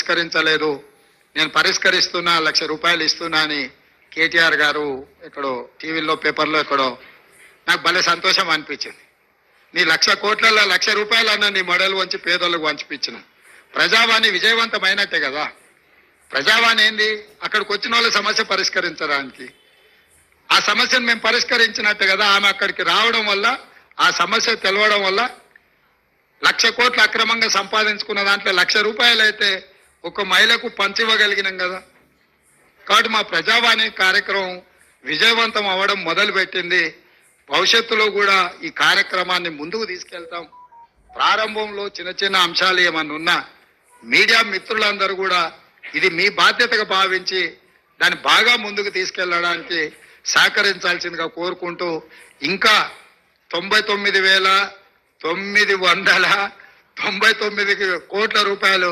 పరిష్కరించలేదు, నేను పరిష్కరిస్తున్నా, 1,00,000 రూపాయలు ఇస్తున్నా అని కేటీఆర్ గారు ఎక్కడో టీవీలో పేపర్లో ఎక్కడో నాకు భలే సంతోషం అనిపించింది. నీ 1,00,000 కోట్లలో 1,00,000 రూపాయలన్నా నీ మెడలు వంచి పేదలకు వంచిపించిన ప్రజావాణి విజయవంతమైనట్టే కదా. ప్రజావాణి ఏంది, అక్కడికి వచ్చిన వాళ్ళ సమస్య పరిష్కరించడానికి, ఆ సమస్యను మేము పరిష్కరించినట్టే కదా. ఆమె అక్కడికి రావడం వల్ల, ఆ సమస్య తెలవడం వల్ల 1,00,000 కోట్లు అక్రమంగా సంపాదించుకున్న దాంట్లో 1,00,000 రూపాయలు అయితే ఒక మహిళకు పంచివ్వగలిగినాం కదా. కాబట్టి మా ప్రజావాణి కార్యక్రమం విజయవంతం అవ్వడం మొదలుపెట్టింది. భవిష్యత్తులో కూడా ఈ కార్యక్రమాన్ని ముందుకు తీసుకెళ్తాం. ప్రారంభంలో చిన్న చిన్న అంశాలు ఏమన్నా ఉన్నా మీడియా మిత్రులందరూ కూడా ఇది మీ బాధ్యతగా భావించి దాన్ని బాగా ముందుకు తీసుకెళ్లడానికి సహకరించాల్సిందిగా కోరుకుంటూ, ఇంకా 99,999 కోట్ల రూపాయలు